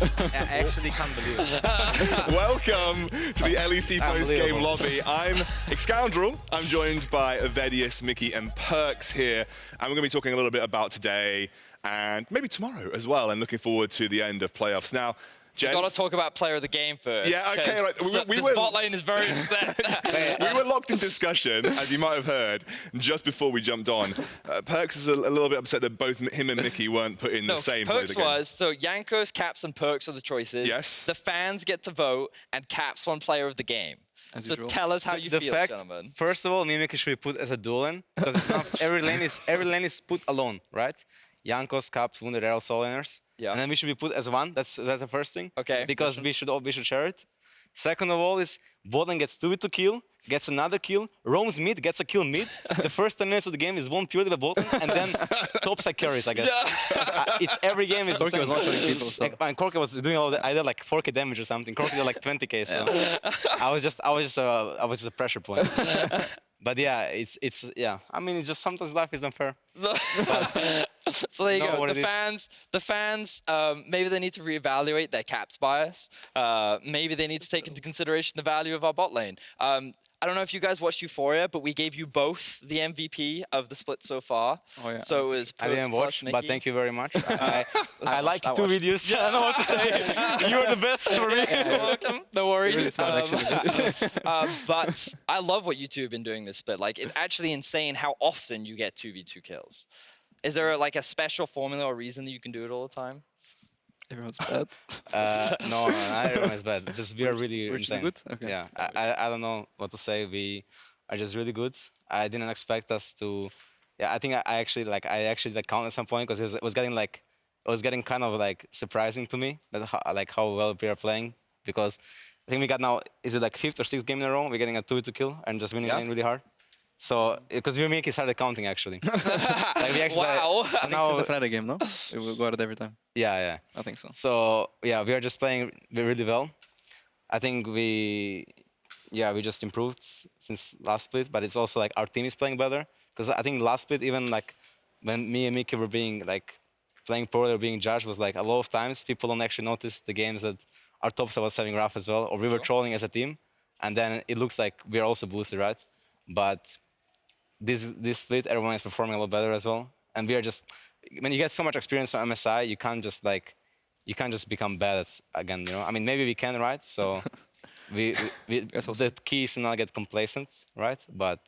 I actually can't believe it. Welcome to the LEC post-game lobby. I'm Excoundrel. I'm joined by Vedius, Mikyx, and Perkz here, and we're going to be talking a little bit about today and maybe tomorrow as well, and looking forward to the end of playoffs. Now, We've got to talk about player of the game first. Yeah, okay, right. This bot lane is very upset. We were locked in discussion, as you might have heard, just before we jumped on. Perkz is a little bit upset that both him and Mikyx weren't put in the same player of the game. Perkz was, so Jankos, Caps, and Perkz are the choices. Yes. The fans get to vote, and Caps won player of the game. As so usual. tell us how you feel, gentlemen. First of all, Mikyx should be put as a dual lane, because it's not every lane is put alone, right? Jankos, Caps, Wounded Arrow, Soul Laners. Yeah. And then we should be put as one. That's the first thing. Okay. Because we should share it. Second of all is bot lane gets 2v2 kill, gets another kill, roams mid, gets a kill mid. The first 10 minutes of the game is won purely by bot lane, and then top side carries, I guess. It's every game is the same. Was not showing people, so. And Korki was doing all that. I did like 4k damage or something. Korki did like 20k. So I was just a pressure point. But yeah, it's yeah. I mean, it's just sometimes life is unfair. So there you go. The fans, maybe they need to reevaluate their Caps bias. Maybe they need to take into consideration the value of our bot lane. I don't know if you guys watched Euphoria, but we gave you both the MVP of the split so far. Oh, yeah. So it was Perkz I didn't watch, plus but Mikyx. thank you very much. I like I two watched. videos. I don't know what to say. You're the best for me. You're welcome. No worries. Really smart, But I love what you two have been doing this split. Like, it's actually insane how often you get 2v2 kills. Is there like a special formula or reason that you can do it all the time? Everyone's bad. No, everyone's bad. Just we are really We're just insane. good? Okay. Yeah, I don't know what to say. We are just really good. I didn't expect us to. Yeah, I think I actually counted at some point because it was getting kind of like surprising to me that how well we are playing, because I think we got now, is it like 5th or 6th game in a row? We're getting a 2v2 kill and just winning lane really hard. So, because we started counting actually. Like we actually Wow. so I think now, it's a Friday game, no? We will go at it every time. yeah. I think so. So yeah, we are just playing really well. I think we just improved since last split, but it's also like our team is playing better. Because I think last split, even like when me and Mikyx were being like playing poorly or being judged, was like a lot of times people don't actually notice the games that our top side was having rough as well, or we were trolling as a team, and then it looks like we are also boosted, right? But this split, everyone is performing a lot better as well, and we are just, when you get so much experience from MSI, you can't just become bad again, you know. I mean, maybe we can, right? So the key is to not get complacent, right? But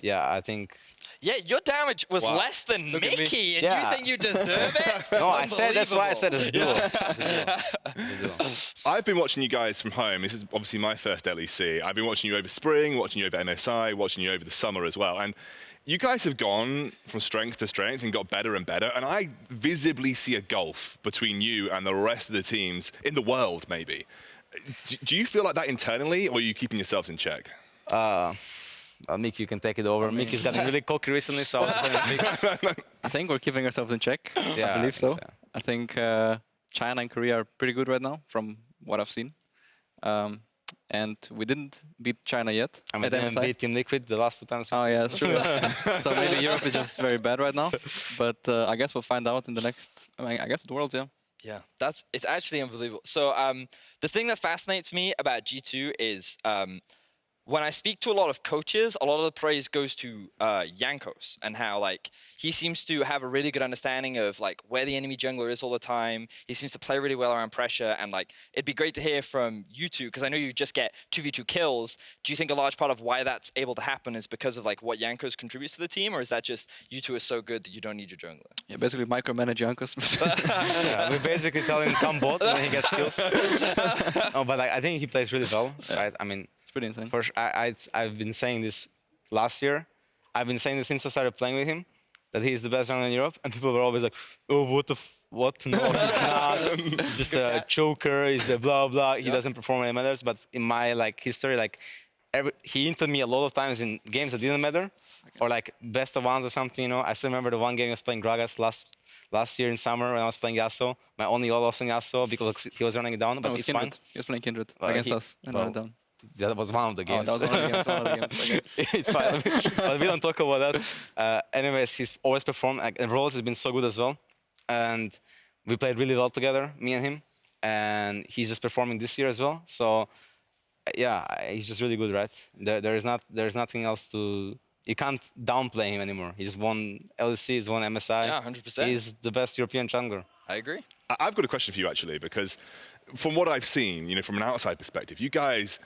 yeah, I think. Yeah, your damage was less than Mikyx, and you think you deserve it? No, I said that's why I said it's a duo. I've been watching you guys from home. This is obviously my first LEC. I've been watching you over spring, watching you over MSI, watching you over the summer as well. And you guys have gone from strength to strength and got better and better. And I visibly see a gulf between you and the rest of the teams in the world, maybe. Do you feel like that internally, or are you keeping yourselves in check? Mikyx, you can take it over. Mikyx's gotten really cocky recently, so I was going to speak. I think we're keeping ourselves in check. Yeah, I believe so. yeah. I think China and Korea are pretty good right now, from what I've seen. And we didn't beat China yet. I mean, then beat Team Liquid the last 2 times. Oh yeah, that's true. So maybe Europe is just very bad right now. But I guess we'll find out in the next, I guess the Worlds, yeah. Yeah, it's actually unbelievable. So the thing that fascinates me about G2 is when I speak to a lot of coaches, a lot of the praise goes to Jankos and how like he seems to have a really good understanding of like where the enemy jungler is all the time. He seems to play really well around pressure, and like it'd be great to hear from you two, because I know you just get 2v2 kills. Do you think a large part of why that's able to happen is because of like what Jankos contributes to the team, or is that just you two are so good that you don't need your jungler? Yeah, basically micromanage Jankos. Yeah, we basically tell him come bot and then he gets kills. No, but I think he plays really well, right? I mean, It's pretty insane. for sure, I've been saying this last year. I've been saying this since I started playing with him, that he's the best jungler in Europe, and people were always like, "Oh, what? No, he's not. He's just a choker. He's a blah blah. He doesn't perform any matters." But in my like history, like he hinted me a lot of times in games that didn't matter, or like best of ones or something. You know, I still remember the one game I was playing Gragas last year in summer when I was playing Yasuo. My only goal was in Yasuo because he was running it down, but it's fine. He was playing Kindred Well, against us and ran it down. That was one of the Oh, games. that was one of the games. Okay. It's fine, but we don't talk about that. Anyways, he's always performed, and Rolls has been so good as well. And we played really well together, me and him. and he's just performing this year as well. So yeah, he's just really good, right? There's nothing else to. You can't downplay him anymore. He's won LEC, he's won MSI. Yeah, 100%. He's the best European jungler. I agree. I've got a question for you actually, because from what I've seen, from an outside perspective, you guys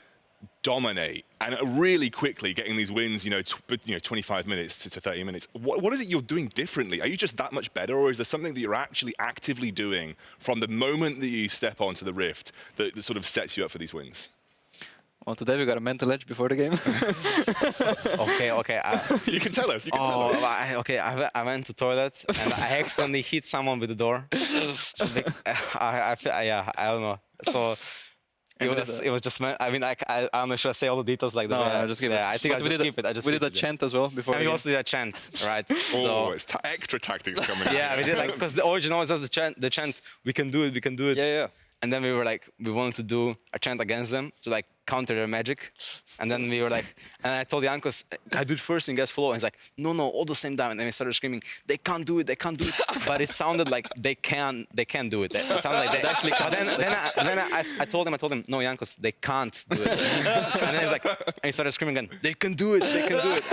dominate and are really quickly getting these wins, 25 minutes to 30 minutes. What is it you're doing differently? Are you just that much better, or is there something that you're actually actively doing from the moment that you step onto the Rift that sort of sets you up for these wins? Well, today we got a mental edge before the game. Okay. You can tell us. You can tell us. I went to toilet and I accidentally hit someone with the door. I don't know. So it was just. I mean, I'm not sure I say all the details like that. No, just keep it. I think I just keep it. We did a chant as well before. And we also did a chant, right? Oh, it's extra tactics coming out. Yeah, we did because the Origen always does the chant. We can do it. Yeah. And then we were like, we wanted to do a chant against them to like counter their magic. And then we were like, and I told Jankos, I do it first and you guys follow. And he's like, no, all the same time. And then we started screaming, they can't do it. But it sounded like they can do it. It sounded like they actually can. But then I told him, no, Jankos, they can't do it. And then he's like, and he started screaming again, they can do it.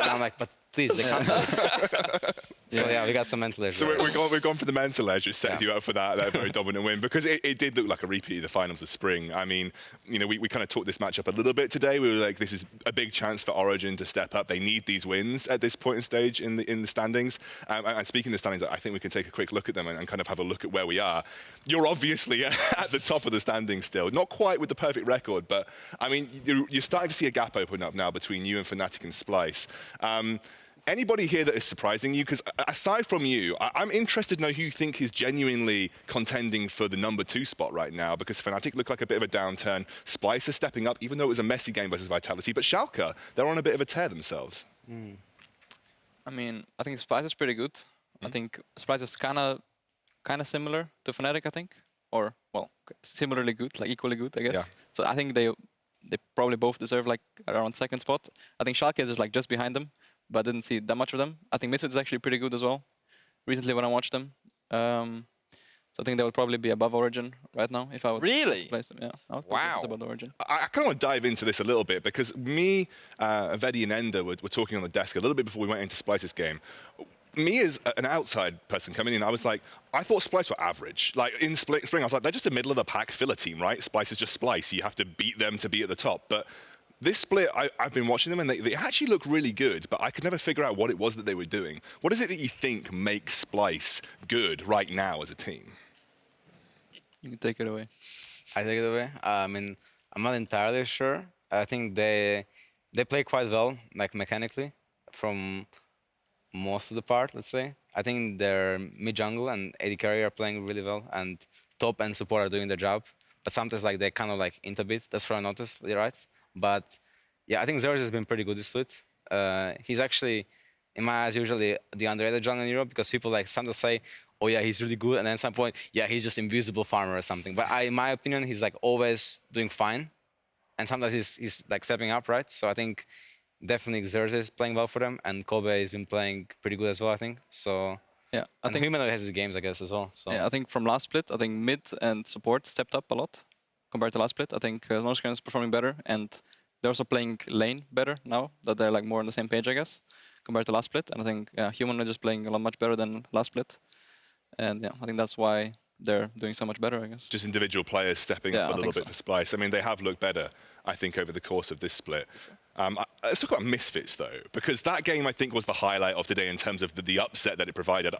And I'm like, but please, they can't do it. So yeah, we got some mental edge. So we've gone for the mental edge, which set you up for that very dominant win, because it did look like a repeat of the finals of spring. I mean, we kind of talked this matchup a little bit today. We were like, this is a big chance for Origen to step up. They need these wins at this point in stage in the standings. And speaking of the standings, I think we can take a quick look at them and kind of have a look at where we are. You're obviously at the top of the standings still, not quite with the perfect record, but I mean, you're starting to see a gap open up now between you and Fnatic and Splyce. Anybody here that is surprising you? Because aside from you, I'm interested to know who you think is genuinely contending for the #2 spot right now, because Fnatic look like a bit of a downturn. Splyce is stepping up, even though it was a messy game versus Vitality. But Schalke, they're on a bit of a tear themselves. I mean, I think Splyce is pretty good. I think Splyce is kind of similar to Fnatic, I think. Or, well, similarly good, like equally good, I guess. Yeah. So I think they probably both deserve like around second spot. I think Schalke is just like just behind them, but I didn't see that much of them. I think Misfits is actually pretty good as well, recently when I watched them. So I think they would probably be above Origen right now if I would place them. Yeah, I would put them above Origen. I kind of want to dive into this a little bit, because me, Vedi and Ender were talking on the desk a little bit before we went into Splyce's game. Me as an outside person coming in, I was like, I thought Splyce were average. Like in spring, I was like, they're just a middle of the pack filler team, right? Splyce is just Splyce. You have to beat them to be at the top. But this split, I've been watching them and they actually look really good, but I could never figure out what it was that they were doing. What is it that you think makes Splyce good right now as a team? You can take it away. I take it away. I mean, I'm not entirely sure. I think they play quite well, like mechanically, from most of the part, let's say. I think their mid-jungle and AD carry are playing really well, and top and support are doing their job. But sometimes like they kind of like int a bit. That's what I noticed, right? But yeah, I think Zeros has been pretty good this split. He's actually, in my eyes, usually the underrated jungler in Europe, because people like sometimes say, oh yeah, he's really good, and then at some point, yeah, he's just invisible farmer or something. But in my opinion, he's like always doing fine, and sometimes he's like stepping up, right? So I think definitely Xerxes is playing well for them, and Kobe has been playing pretty good as well, I think. So yeah, I think Humanoid has his games, I guess, as well. So yeah, I think from last split, I think mid and support stepped up a lot compared to last split. I think Norscan is performing better, and they're also playing lane better now that they're like more on the same page, I guess, compared to last split. And I think Humanoid is playing a lot much better than last split, and yeah, I think that's why they're doing so much better, I guess. Just individual players stepping up a little bit for Splyce. I mean, they have looked better, I think, over the course of this split. Let's talk about Misfits, though, because that game, I think, was the highlight of today in terms of the upset that it provided.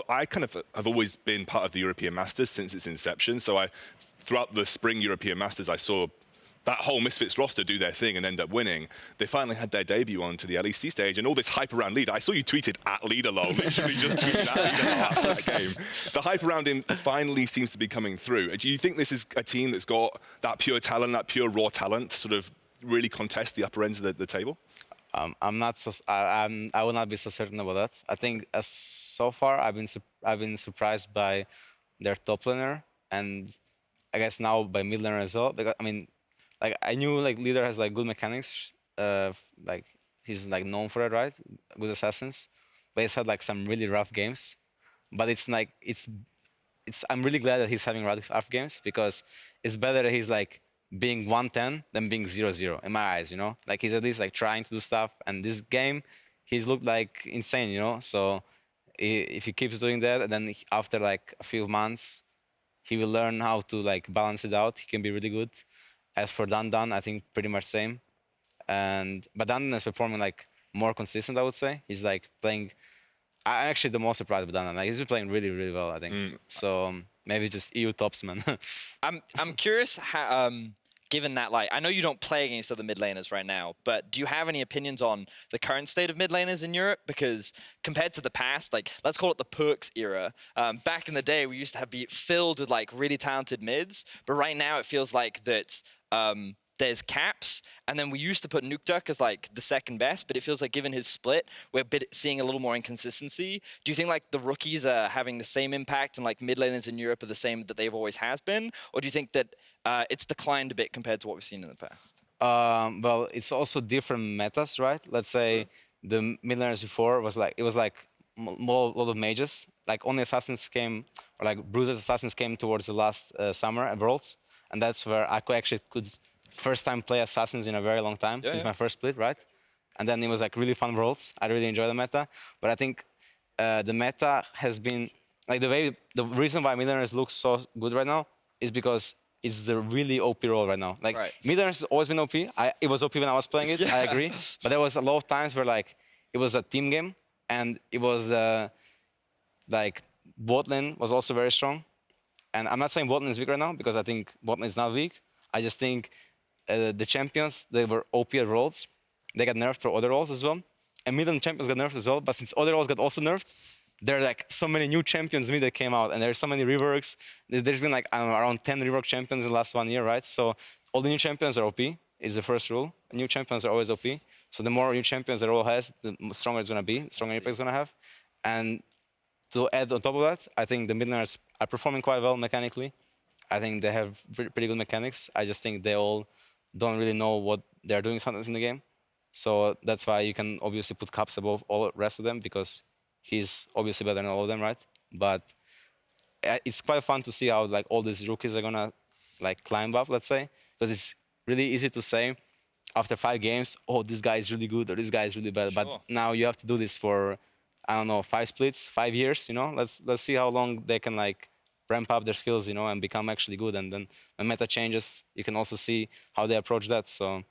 I kind of have always been part of the European Masters since its inception, so throughout the spring European Masters, I saw that whole Misfits roster do their thing and end up winning. They finally had their debut onto the LEC stage, and all this hype around Leader. I saw you tweeted at LeaderLol, literally just tweeted at LeaderLol after that game. The hype around him finally seems to be coming through. Do you think this is a team that's got that pure talent, that pure raw talent to sort of really contest the upper ends of the table? I'm not so. I will not be so certain about that. I think so far I've been surprised by their top laner, and I guess now by mid laner as well. Because I mean, like I knew like Leader has like good mechanics. Like he's like known for it, right? Good assassins. But he's had like some really rough games. But it's like I'm really glad that he's having rough games because it's better that he's like being 110 than being 0-0 in my eyes, you know? Like he's at least like trying to do stuff, and this game he's looked like insane, you know? So if he keeps doing that, and then after like a few months he will learn how to like balance it out, he can be really good. As for Dan, I think pretty much same. But Dan is performing like more consistent, I would say. He's like playing. I'm actually the most surprised with Dan. Like he's been playing really, really well, I think. So maybe just EU tops, man. I'm curious how, given that, like, I know you don't play against other mid laners right now, but do you have any opinions on the current state of mid laners in Europe? Because compared to the past, like, let's call it the Perkz era, back in the day, we used to be filled with like really talented mids, but right now it feels like that there's caps, and then we used to put Nukduck as like the second best, but it feels like given his split, we're seeing a little more inconsistency. Do you think like the rookies are having the same impact and like mid laners in Europe are the same that they've always has been? Or do you think that it's declined a bit compared to what we've seen in the past? Well, it's also different metas, right? Let's say the mid laners before was like, it was like a lot of mages. Like only assassins came, or like bruisers assassins came towards the last summer at Worlds, and that's where I actually could first time play assassins in a very long time since my first split, right? And then it was like really fun Worlds. I really enjoyed the meta, but I think the meta has been like the reason why mid laners look so good right now is because it's the really OP role right now. Like mid laners has always been OP. It was OP when I was playing it. I agree, but there was a lot of times where like it was a team game, and it was like bot lane was also very strong. And I'm not saying bot lane is weak right now because I think bot lane is not weak. I just think the champions, they were OP at roles. They got nerfed for other roles as well. And mid lane champions got nerfed as well. But since other roles got also nerfed, there are like so many new champions mid that came out. And there's so many reworks. There's been like, I don't know, around 10 rework champions in the last 1 year, right? So all the new champions are OP, is the first rule. New champions are always OP. So the more new champions the role has, the stronger it's going to be, the stronger impact it's going to have. And to add on top of that, I think the mid laners are performing quite well mechanically. I think they have pretty good mechanics. I just think they all don't really know what they're doing sometimes in the game. So that's why you can obviously put Caps above all the rest of them, because he's obviously better than all of them, right? But it's quite fun to see how like all these rookies are gonna like climb up, let's say, because it's really easy to say after 5 games, oh, this guy is really good or this guy is really bad. Sure. But now you have to do this for, I don't know, 5 splits, 5 years, you know? Let's see how long they can like ramp up their skills, you know, and become actually good. And then when meta changes, you can also see how they approach that. So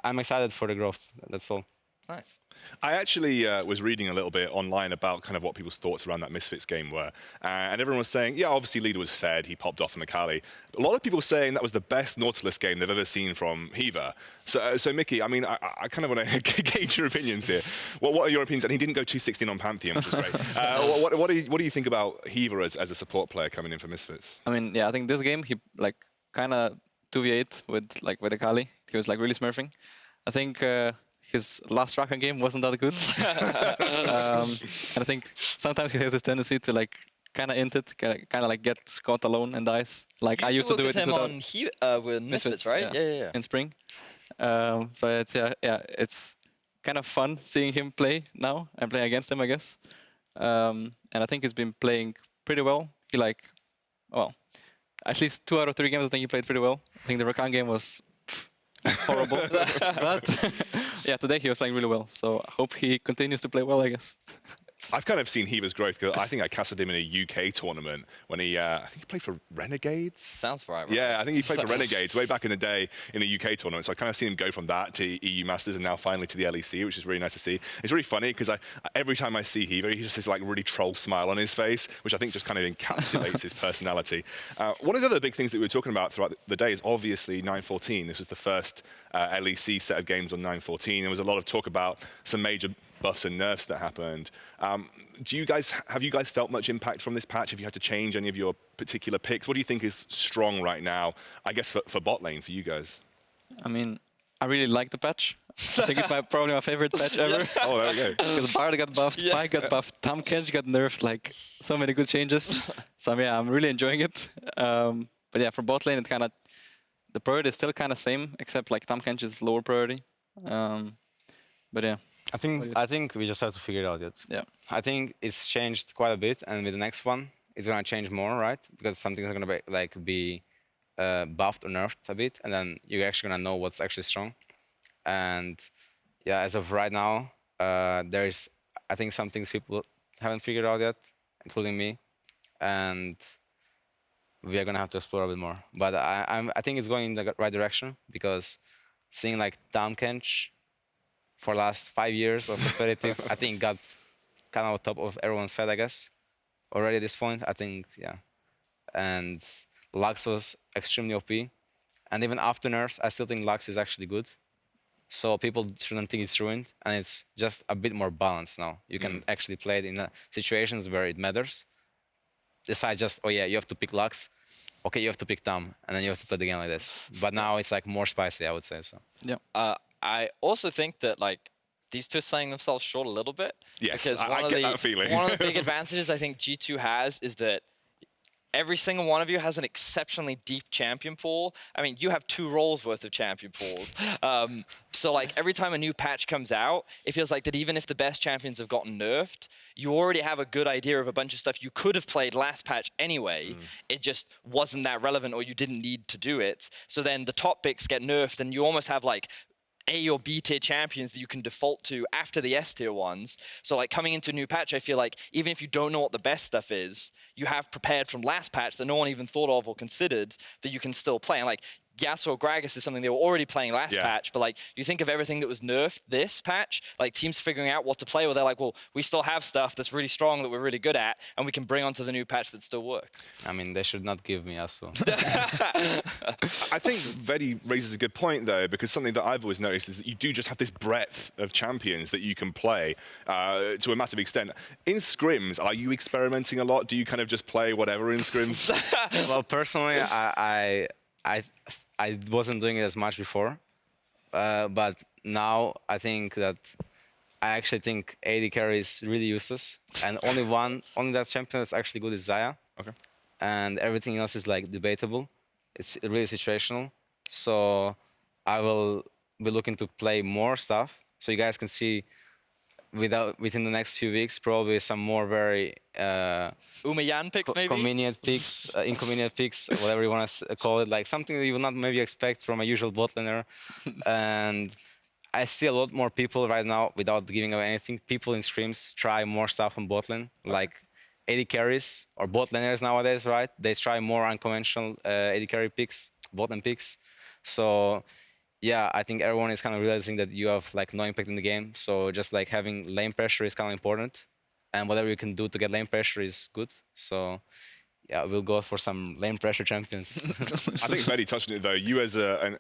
I'm excited for the growth. That's all. Nice. I actually was reading a little bit online about kind of what people's thoughts around that Misfits game were. And everyone was saying, yeah, obviously Leader was fed, he popped off on the Kali. But a lot of people saying that was the best Nautilus game they've ever seen from Hiva. So Mickey, I mean, I kind of want to gauge your opinions here. What are your opinions? And he didn't go 216 on Pantheon, which is great. What do you think about Hiva as a support player coming in for Misfits? I mean, yeah, I think this game he like kind of 2v8 with the Kali. He was like really smurfing. I think his last Rakan game wasn't that good. And I think sometimes he has this tendency to like kind of int it, kind of like get Scott alone and dies. Like I used to do it with Misfits, right? Yeah. In spring. So it's it's kind of fun seeing him play now and play against him, I guess. And I think he's been playing pretty well. He like, well, at least 2 out of 3 games I think he played pretty well. I think the Rakan game was horrible. But yeah, today he was playing really well. So I hope he continues to play well, I guess. I've kind of seen Hiva's growth because I think I casted him in a UK tournament when he, I think he played for Renegades. Sounds right. Yeah, I think he played for Renegades way back in the day in a UK tournament. So I kind of seen him go from that to EU Masters and now finally to the LEC, which is really nice to see. It's really funny because every time I see Hiva, he just has like really troll smile on his face, which I think just kind of encapsulates his personality. One of the other big things that we were talking about throughout the day is obviously 914. This is the first LEC set of games on 914. There was a lot of talk about some major buffs and nerfs that happened. Have you guys felt much impact from this patch? Have you had to change any of your particular picks? What do you think is strong right now, I guess, for bot lane for you guys? I mean, I really like the patch. I think it's probably my favorite patch ever. Oh, there we go. Because Bard got buffed, Pike got buffed, Tahm Kench got nerfed, like so many good changes. So yeah, I'm really enjoying it. But yeah, for bot lane, it kind of, the priority is still kind of same, except like Tahm Kench is lower priority. But yeah. I think we just have to figure it out yet. Yeah. I think it's changed quite a bit, and with the next one, it's gonna change more, right? Because something's gonna be buffed or nerfed a bit, and then you're actually gonna know what's actually strong. And yeah, as of right now, there's I think some things people haven't figured out yet, including me, and we are gonna have to explore a bit more. But I think it's going in the right direction because seeing like Damkench for last 5 years of competitive, I think got kind of top of everyone's side, I guess. Already at this point, I think, yeah. And Lux was extremely OP. And even after nerfs, I still think Lux is actually good. So people shouldn't think it's ruined. And it's just a bit more balanced now. You can actually play it in situations where it matters. Decide just, oh yeah, you have to pick Lux. Okay, you have to pick Tam. And then you have to play the game like this. But now it's like more spicy, I would say. So. Yeah. I also think that like these two are selling themselves short a little bit. Yes, because I get that feeling. one of the big advantages I think G2 has is that every single one of you has an exceptionally deep champion pool. I mean, you have 2 roles worth of champion pools. So like every time a new patch comes out, it feels like that even if the best champions have gotten nerfed, you already have a good idea of a bunch of stuff you could have played last patch anyway. It just wasn't that relevant or you didn't need to do it. So then the top picks get nerfed and you almost have like A or B tier champions that you can default to after the S tier ones. So like coming into a new patch, I feel like even if you don't know what the best stuff is, you have prepared from last patch that no one even thought of or considered that you can still play. And like Yasuo Gragas is something they were already playing last patch, but like you think of everything that was nerfed this patch, like teams figuring out what to play where they're like, well, we still have stuff that's really strong that we're really good at and we can bring onto the new patch that still works. I mean, they should not give me Yasuo. I think Vedi raises a good point, though, because something that I've always noticed is that you do just have this breadth of champions that you can play to a massive extent. In scrims, are you experimenting a lot? Do you kind of just play whatever in scrims? Well, personally, I wasn't doing it as much before, but now I think that I actually think AD carry is really useless, and only that champion that's actually good is Xayah. Okay. And everything else is like debatable. It's really situational. So I will be looking to play more stuff, so you guys can see within the next few weeks probably some more very Umayan picks maybe? convenient picks, inconvenient picks, whatever you want to call it, like something that you will not maybe expect from a usual bot laner. And I see a lot more people right now, without giving away anything, people in scrims try more stuff on bot lane, like AD carries or bot laners nowadays, right? They try more unconventional AD carry picks, bot lane picks. So yeah, I think everyone is kind of realizing that you have like no impact in the game. So just like having lane pressure is kind of important, and whatever you can do to get lane pressure is good. So yeah, we'll go for some lane pressure champions. I think Vedi touched on it, though. You as a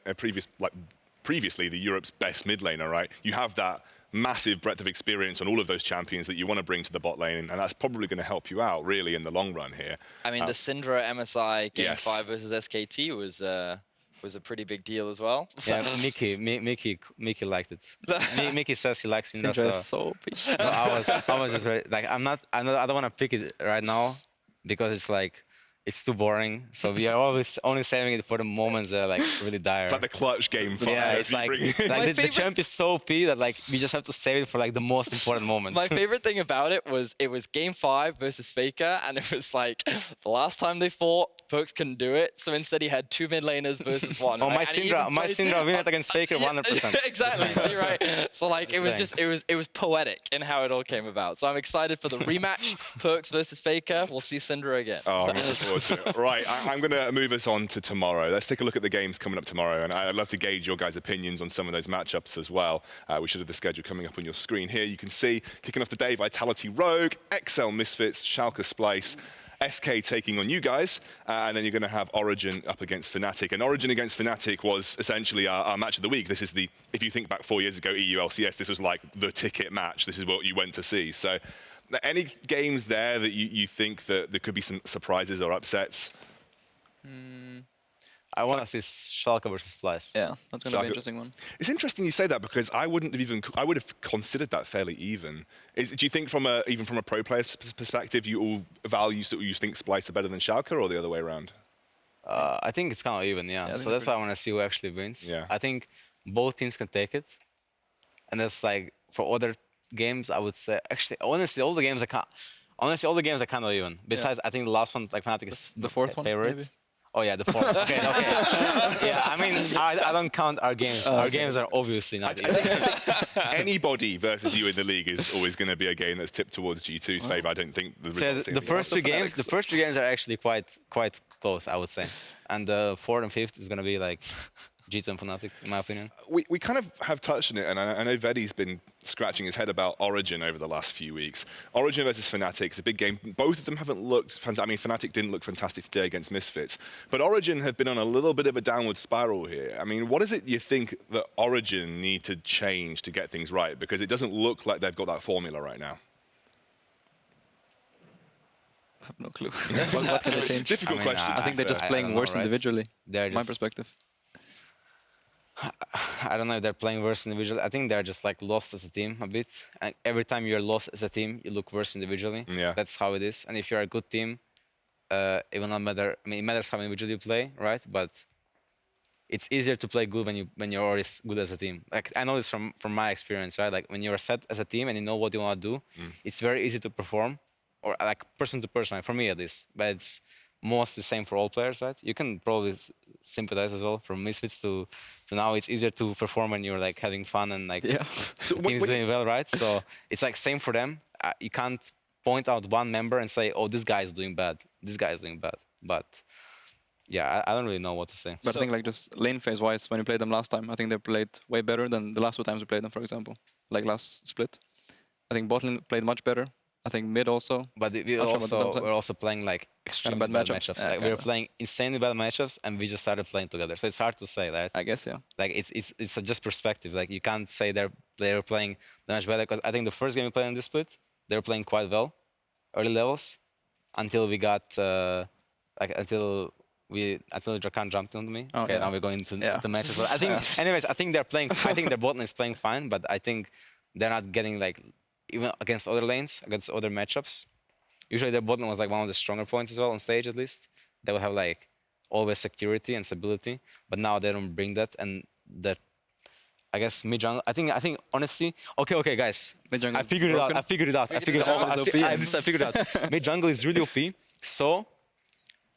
previously the Europe's best mid laner, right? You have that massive breadth of experience on all of those champions that you want to bring to the bot lane, and that's probably going to help you out really in the long run here. I mean, the Syndra MSI Game 5 versus SKT was a pretty big deal as well. Yeah, Mickey liked it. Mickey says he likes Syndra. Syndra is so So I was just very, like I don't want to pick it right now because it's like it's too boring. So we are always only saving it for the moments that are like really dire. It's like the clutch Game 5. Yeah, it's like the champ is so OP that like we just have to save it for like the most important moments. My favorite thing about it was Game 5 versus FLICKR, and it was like the last time they fought, Perkz couldn't do it, so instead he had 2 mid laners versus 1. Oh, right? my Syndra win it against FLICKR 100%. Exactly, see, right? So like it was poetic in how it all came about. So I'm excited for the rematch, Perkz versus FLICKR. We'll see Syndra again. Oh, I'm looking forward to it. Right, I'm going to move us on to tomorrow. Let's take a look at the games coming up tomorrow, and I'd love to gauge your guys' opinions on some of those matchups as well. We should have the schedule coming up on your screen here. You can see, kicking off the day, Vitality Rogue, XL Misfits, Schalke Splyce, SK taking on you guys, and then you're going to have Origen up against Fnatic. And Origen against Fnatic was essentially our match of the week. This is the, if you think back 4 years ago, EU LCS, this was like the ticket match. This is what you went to see. So any games there that you think that there could be some surprises or upsets? I want to see Schalke versus Splyce. Yeah, that's going to be an interesting one. It's interesting you say that because I would have considered that fairly even. Do you think even from a pro player's perspective, you all value, so you think Splyce are better than Schalke, or the other way around? I think it's kind of even, yeah. So that's why I want to see who actually wins. Yeah. I think both teams can take it. And that's like, for other games, I would say, actually, honestly, all the games Honestly, all the games are kind of even. Besides, I think the last one, like Fnatic is The fourth one, favorite. maybe? Oh yeah, the fourth. Okay. Yeah, I mean, I don't count our games. Our games are obviously not even. Anybody versus you in the league is always going to be a game that's tipped towards G2's favor. I don't think the So results the first two games, are actually quite close, I would say. And the fourth and fifth is gonna be like G2 and Fnatic, in my opinion. We kind of have touched on it, and I know Vedi's been scratching his head about Origen over the last few weeks. Origen versus Fnatic is a big game. Both of them haven't looked fantastic. I mean, Fnatic didn't look fantastic today against Misfits, but Origen have been on a little bit of a downward spiral here. I mean, what is it you think that Origen need to change to get things right? Because it doesn't look like they've got that formula right now. I have no clue. What can they change? Difficult question. I think they're just playing worse individually. They're My just, perspective. I don't know if they're playing worse individually. I think they're just like lost as a team a bit. And every time you're lost as a team, you look worse individually. Yeah. That's how it is. And if you're a good team, it will not matter. I mean, it matters how individually you play, right? But it's easier to play good when you're already good as a team. Like I know this from my experience, right? Like when you're set as a team and you know what you want to do, it's very easy to perform, or like person to person, like for me at least. But it's most the same for all players, right? You can probably sympathize as well. From Misfits to now, it's easier to perform when you're like having fun and like So team's doing well, right? So it's like same for them. You can't point out one member and say, "Oh, this guy is doing bad. This guy is doing bad." But yeah, I don't really know what to say. But I think like just lane phase wise, when we played them last time, I think they played way better than the last two times we played them, for example, like last split. I think bot lane played much better. I think mid also. But we're also playing like extremely bad matchups. Yeah, Like we were playing insanely bad matchups, and we just started playing together. So it's hard to say, right? I guess, yeah. Like it's just perspective. Like you can't say they're playing that much better, because I think the first game we played in this split, they were playing quite well, early levels, until we got until Drakan jumped onto me. Oh, okay, yeah. now we're going to the matches. But I think, anyways, I think they're playing. I think their bot lane is playing fine, but I think they're not getting like even against other lanes, against other matchups. Usually their bot lane was like one of the stronger points as well on stage, at least. They will have like always security and stability, but now they don't bring that, and that. I guess mid jungle. I think honestly. Okay, guys. Mid jungle I figured it out. I figured it out. I figured it out. Mid jungle is really OP. So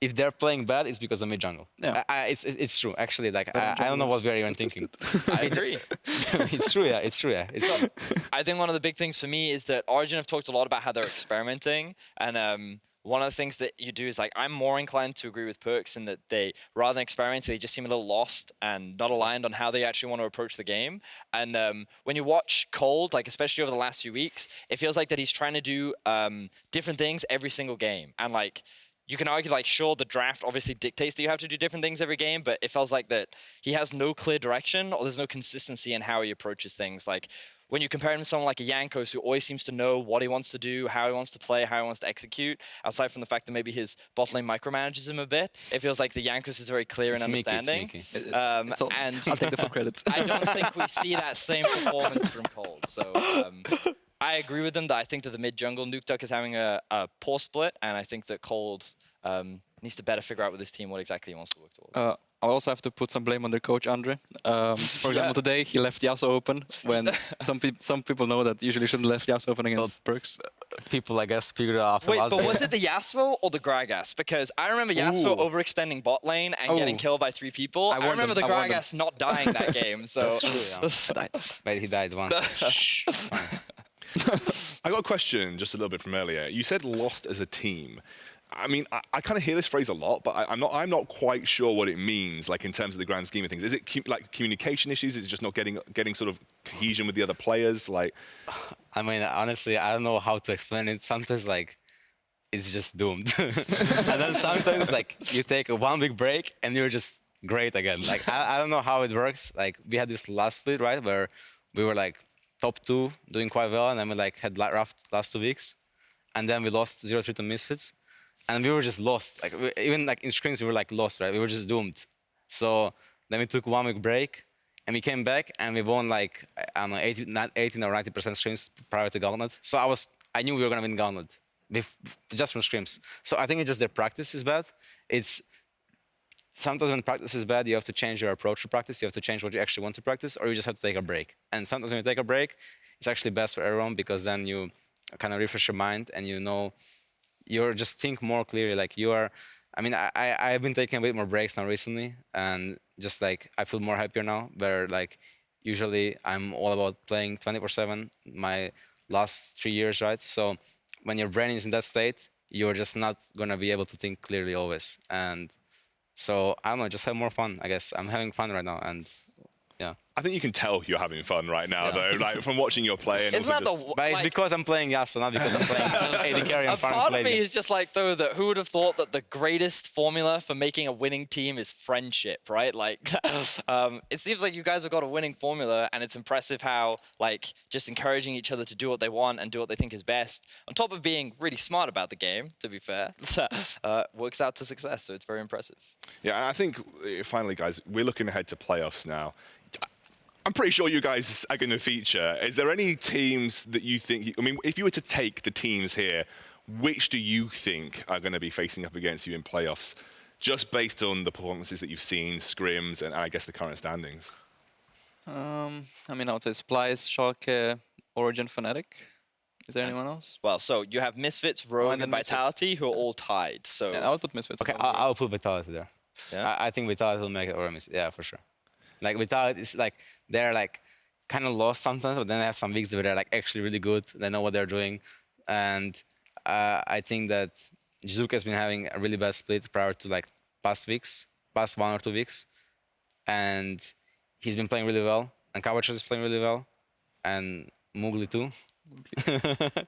if they're playing bad, it's because of mid jungle. Yeah. It's true. Actually, like I don't know what we're even thinking. I agree. It's true. Yeah. It's true. Yeah. It's I think one of the big things for me is that Origen have talked a lot about how they're experimenting, and one of the things that you do is like I'm more inclined to agree with Perkz in that they, rather than experiment, they just seem a little lost and not aligned on how they actually want to approach the game. And when you watch Cold, like especially over the last few weeks, it feels like that he's trying to do different things every single game. And like you can argue like sure the draft obviously dictates that you have to do different things every game, but it feels like that he has no clear direction or there's no consistency in how he approaches things. Like when you compare him to someone like a Jankos who always seems to know what he wants to do, how he wants to play, how he wants to execute, outside from the fact that maybe his bot lane micromanages him a bit, it feels like the Jankos is very clear in understanding. and I'll take the full credit. I don't think we see that same performance from Cold. So I agree with them that I think that the mid jungle Nukeduck is having a poor split, and I think that Cold needs to better figure out with his team what exactly he wants to work towards. I also have to put some blame on their coach, Andre. For example, today he left Yasuo open when some people know that usually shouldn't left Yasuo open against Perkz. people, I guess, figured it out. Wait, but was it the Yasuo or the Gragas? Because I remember Yasuo overextending bot lane and getting killed by 3 people. I remember the Gragas not dying that game. So But he died once. I got a question just a little bit from earlier. You said lost as a team. I mean, I kind of hear this phrase a lot, but I'm not quite sure what it means, like in terms of the grand scheme of things. Is it like communication issues? Is it just not getting sort of cohesion with the other players? Like, I mean, honestly, I don't know how to explain it. Sometimes, like, it's just doomed, and then sometimes, like, you take a 1 week break and you're just great again. Like, I don't know how it works. Like, we had this last split, right, where we were like top 2, doing quite well, and then we like had rough last 2 weeks, and then we lost 0-3 to Misfits. And we were just lost. Like even like in scrims, we were like lost, right? We were just doomed. So then we took 1 week break, and we came back and we won like I don't know 18 or 90% scrims prior to Gauntlet. So I knew we were gonna win Gauntlet, just from scrims. So I think it's just their practice is bad. It's sometimes when practice is bad, you have to change your approach to practice. You have to change what you actually want to practice, or you just have to take a break. And sometimes when you take a break, it's actually best for everyone because then you kind of refresh your mind and you know you're just think more clearly. Like you are, I mean, I've been taking a bit more breaks now recently, and just like I feel more happier now. Where like usually I'm all about playing 24/7. My last 3 years, right? So when your brain is in that state, you're just not gonna be able to think clearly always. And so I don't know, just have more fun. I guess I'm having fun right now, and yeah. I think you can tell you're having fun right now, though, like from watching your play. And Isn't that also the But it's like, because I'm playing Yasuo, not because I'm playing AD carry and a farming part of me Palladium. is just like, though, that who would have thought that the greatest formula for making a winning team is friendship, right? Like, it seems like you guys have got a winning formula, and it's impressive how, like, just encouraging each other to do what they want and do what they think is best, on top of being really smart about the game, to be fair, works out to success, so it's very impressive. Yeah, and I think, finally, guys, we're looking ahead to playoffs now. I'm pretty sure you guys are going to feature. Is there any teams that you think, I mean, if you were to take the teams here, which do you think are going to be facing up against you in playoffs, just based on the performances that you've seen, scrims, and I guess the current standings? I mean, I would say Splyce, Schalke, Origen, Fnatic. Is there anyone else? Well, so you have Misfits, Rogue, and and Misfits. Vitality, who are all tied. So Yeah, I would put Misfits. Okay, above I'll put Vitality there. Yeah? I think Vitality will make it, or yeah, for sure. Like Vitality is like they're like kind of lost sometimes, but then they have some weeks where they're like actually really good. They know what they're doing, and I think that Jizuka has been having a really bad split prior to like past 1 or 2 weeks, and he's been playing really well. And Kawachis is playing really well, and Mugli too.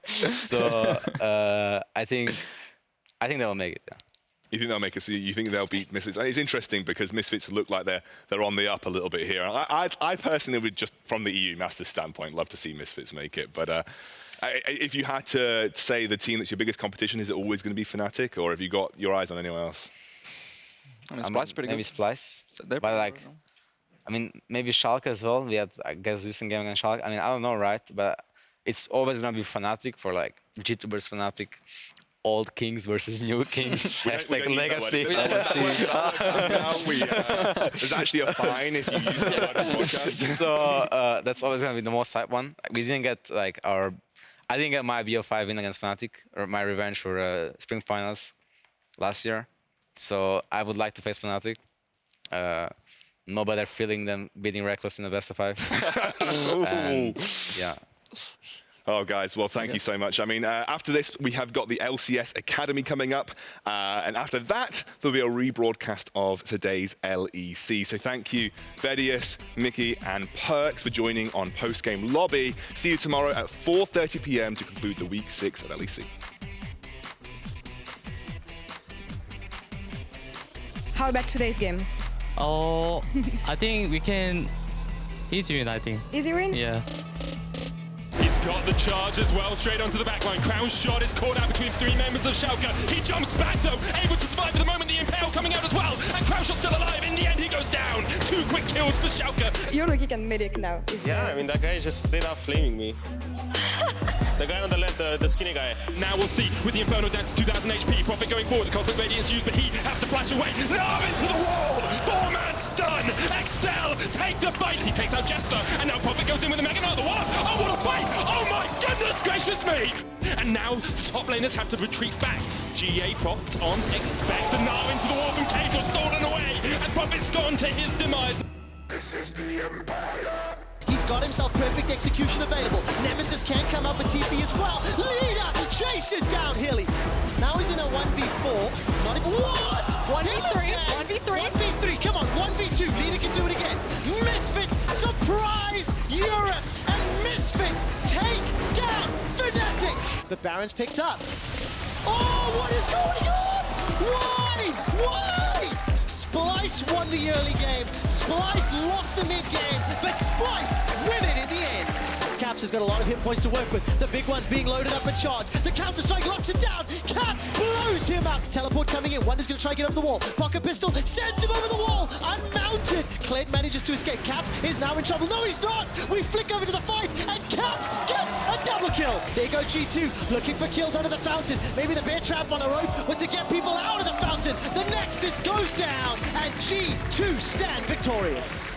So I think they'll make it. Yeah. You think they'll make it? So you think they'll beat Misfits? It's interesting because Misfits look like they're on the up a little bit here. I personally would, just from the EU Masters standpoint, love to see Misfits make it. But if you had to say the team that's your biggest competition, is it always going to be Fnatic, or have you got your eyes on anyone else? I mean, Splyce pretty Maybe good. Splyce, So they're but pretty like, good, no? I mean, maybe Schalke as well. We had, I guess, recent game against Schalke. I mean, I don't know, right? But it's always gonna be Fnatic for like G2 versus Fnatic. Old kings versus new kings. Hashtag legacy. There's actually a fine if you use that word on podcast. So that's always gonna be the most hype one. We didn't get like I didn't get my BO5 win against Fnatic, or my revenge for spring finals last year. So I would like to face Fnatic. No better feeling than beating Reckless in the best of 5. And, yeah. Oh, guys, well, thank you so much. I mean, after this, we have got the LCS Academy coming up. And after that, there'll be a rebroadcast of today's LEC. So thank you, Vedius, Mikyx, and Perkz for joining on Post-Game Lobby. See you tomorrow at 4:30 p.m. to conclude the Week 6 of LEC. How about today's game? Oh, I think we can easy win, I think. Easy win? Yeah. He's got the charge as well, straight onto the backline. Crown's shot is caught out between 3 members of Schalke. He jumps back though, able to survive at the moment. The Impale coming out as well, and Crown's shot still alive. In the end, he goes down. 2 quick kills for Schalke. You're looking at Mikyx now. Yeah, I mean, that guy is just straight up flaming me. The guy on the left, the skinny guy. Now we'll see with the Inferno down to 2000 HP. Profit going forward, the Cosmic Radiance used, but he has to flash away. Now into the wall. 4-man stun. Excel, take the fight. He takes out Jester, and now Profit goes in with a Mega Knight. What? Oh, what a fight! Oh my goodness gracious me! And now the top laners have to retreat back. GA propped on, expect, and now into the wall from Cage, stolen away, and Profit's gone to his demise. This is the Empire! He's got himself perfect execution available. Nemesis can come up with TP as well. Leader chases down Hilly. Now he's in a 1v4. Not even what? 1v3. 1v3. 1v3. Come on, 1v2. Leader can do it again. Misfits surprise Europe, and Misfits take down Fnatic. But Baron's picked up. Oh, what is going on? Why? Splyce won the early game. Splyce lost the mid game, but Splyce win it in the end. Caps has got a lot of hit points to work with. The big one's being loaded up and charged. The counter-strike locks him down. Cap blows him up. Teleport coming in. Wonder's going to try and get over the wall. Pocket pistol sends him over the wall. Unmounted. Clint manages to escape. Caps is now in trouble. No, he's not. We flick over to the fight, and Caps gets a double kill. There go G2, looking for kills under the fountain. Maybe the bear trap on a rope was to get people out of the fountain. The Nexus goes down, and G2 stand victorious.